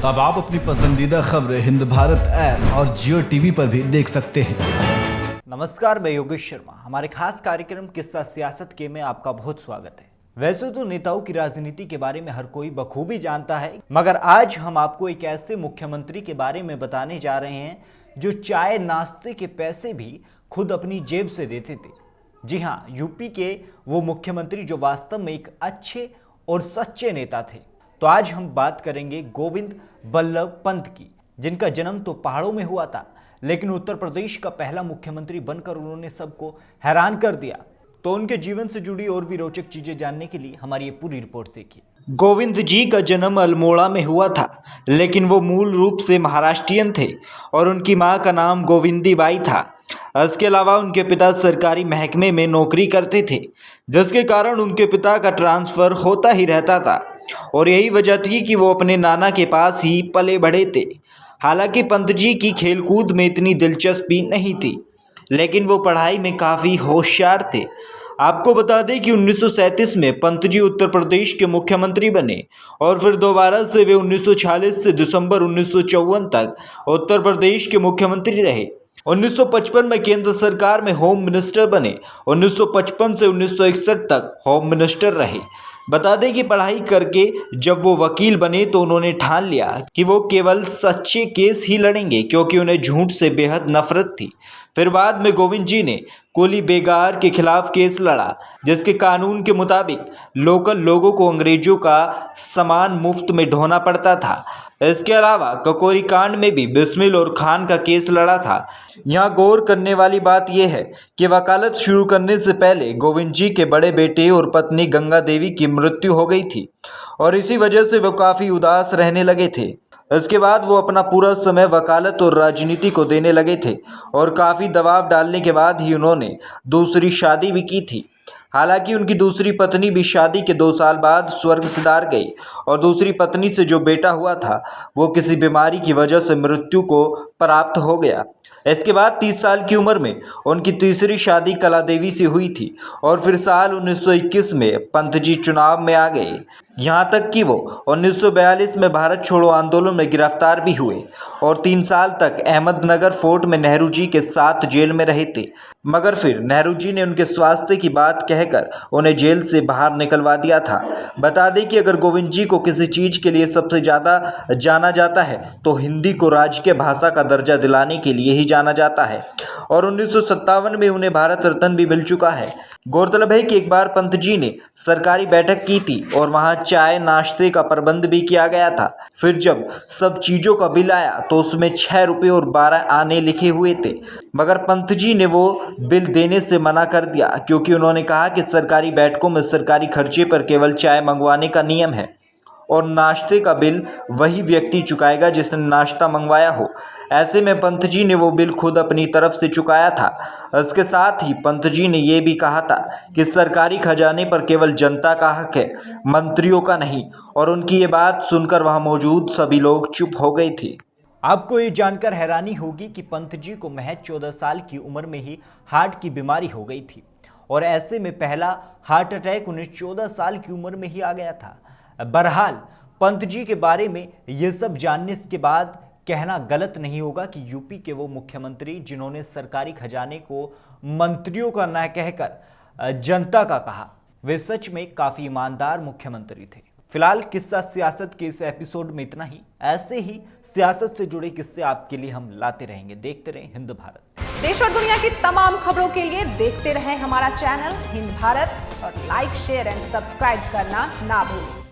अब आप अपनी पसंदीदा खबरें हिंद भारत ऐप और जियो टीवी पर भी देख सकते हैं। नमस्कार, मैं योगेश शर्मा। हमारे खास कार्यक्रम किस्सा सियासत के में आपका बहुत स्वागत है। वैसे तो नेताओं की राजनीति के बारे में हर कोई बखूबी जानता है, मगर आज हम आपको एक ऐसे मुख्यमंत्री के बारे में बताने जा रहे हैं जो चाय नाश्ते के पैसे भी खुद अपनी जेब से देते थे। जी हाँ, यूपी के वो मुख्यमंत्री जो वास्तव में एक अच्छे और सच्चे नेता थे। तो आज हम बात करेंगे गोविंद बल्लभ पंत की, जिनका जन्म तो पहाड़ों में हुआ था, लेकिन उत्तर प्रदेश का पहला मुख्यमंत्री बनकर उन्होंने सबको हैरान कर दिया। तो उनके जीवन से जुड़ी और भी रोचक चीजें जानने के लिए हमारी ये पूरी रिपोर्ट देखिए। गोविंद जी का जन्म अल्मोड़ा में हुआ था, लेकिन वो मूल रूप से महाराष्ट्रियन थे और उनकी मां का नाम गोविंदी बाई था। इसके अलावा उनके पिता सरकारी महकमे में नौकरी करते थे, जिसके कारण उनके पिता का ट्रांसफ़र होता ही रहता था और यही वजह थी कि वो अपने नाना के पास ही पले बढ़े थे। हालांकि पंत जी की खेलकूद में इतनी दिलचस्पी नहीं थी, लेकिन वो पढ़ाई में काफ़ी होशियार थे। आपको बता दें कि 1937 में पंत जी उत्तर प्रदेश के मुख्यमंत्री बने और फिर दोबारा से वे 1946 से दिसंबर 1954 तक उत्तर प्रदेश के मुख्यमंत्री रहे। 1955 में केंद्र सरकार में होम मिनिस्टर बने। 1955 से 1961 तक होम मिनिस्टर रहे। बता दें कि पढ़ाई करके जब वो वकील बने तो उन्होंने ठान लिया कि वो केवल सच्चे केस ही लड़ेंगे, क्योंकि उन्हें झूठ से बेहद नफरत थी। फिर बाद में गोविंद जी ने कुली बेगार के खिलाफ केस लड़ा, जिसके कानून के मुताबिक लोकल लोगों को अंग्रेजों का सामान मुफ्त में ढोना पड़ता था। इसके अलावा ककोरी कांड में भी बिस्मिल और खान का केस लड़ा था। यहाँ गौर करने वाली बात यह है कि वकालत शुरू करने से पहले गोविंद जी के बड़े बेटे और पत्नी गंगा देवी की मृत्यु हो गई थी और इसी वजह से वो काफ़ी उदास रहने लगे थे। इसके बाद वो अपना पूरा समय वकालत और राजनीति को देने लगे थे और काफ़ी दबाव डालने के बाद ही उन्होंने दूसरी शादी भी की थी। हालांकि उनकी दूसरी पत्नी भी शादी के 2 साल बाद स्वर्ग सिधार गई और दूसरी पत्नी से जो बेटा हुआ था वो किसी बीमारी की वजह से मृत्यु को प्राप्त हो गया। इसके बाद 30 साल की उम्र में उनकी तीसरी शादी कला देवी से हुई थी और फिर साल 1921 में पंत जी चुनाव में आ गए। यहाँ तक कि वो 1942 में भारत छोड़ो आंदोलन में गिरफ्तार भी हुए और 3 साल तक अहमदनगर फोर्ट में नेहरू जी के साथ जेल में रहे थे, मगर फिर नेहरू जी ने उनके स्वास्थ्य की बात कहकर उन्हें जेल से बाहर निकलवा दिया था। बता दें कि अगर गोविंद जी को किसी चीज़ के लिए सबसे ज़्यादा जाना जाता है तो हिंदी को राजकीय भाषा का दर्जा दिलाने के लिए ही जाना जाता है और 1957 में उन्हें भारत रत्न भी मिल चुका है। गौरतलब है कि एक बार पंत जी ने सरकारी बैठक की थी और वहां चाय नाश्ते का प्रबंध भी किया गया था। फिर जब सब चीज़ों का बिल आया तो उसमें 6 रुपये और 12 आने लिखे हुए थे, मगर पंत जी ने वो बिल देने से मना कर दिया, क्योंकि उन्होंने कहा कि सरकारी बैठकों में सरकारी खर्चे पर केवल चाय मंगवाने का नियम है और नाश्ते का बिल वही व्यक्ति चुकाएगा जिसने नाश्ता मंगवाया हो। ऐसे में पंत जी ने वो बिल खुद अपनी तरफ से चुकाया था। इसके साथ ही पंत जी ने ये भी कहा था कि सरकारी खजाने पर केवल जनता का हक है, मंत्रियों का नहीं, और उनकी ये बात सुनकर वहाँ मौजूद सभी लोग चुप हो गए थे। आपको ये जानकर हैरानी होगी कि पंत जी को महज 14 साल की उम्र में ही हार्ट की बीमारी हो गई थी और ऐसे में पहला हार्ट अटैक उन्हें 14 साल की उम्र में ही आ गया था। बहरहाल पंत जी के बारे में ये सब जानने के बाद कहना गलत नहीं होगा कि यूपी के वो मुख्यमंत्री जिन्होंने सरकारी खजाने को मंत्रियों का न कहकर जनता का कहा, वे सच में काफ़ी ईमानदार मुख्यमंत्री थे। फिलहाल किस्सा सियासत के इस एपिसोड में इतना ही। ऐसे ही सियासत से जुड़े किस्से आपके लिए हम लाते रहेंगे। देखते रहें हिंद भारत। देश और दुनिया की तमाम खबरों के लिए देखते रहें हमारा चैनल हिंद भारत और लाइक, शेयर एंड सब्सक्राइब करना ना भूलें।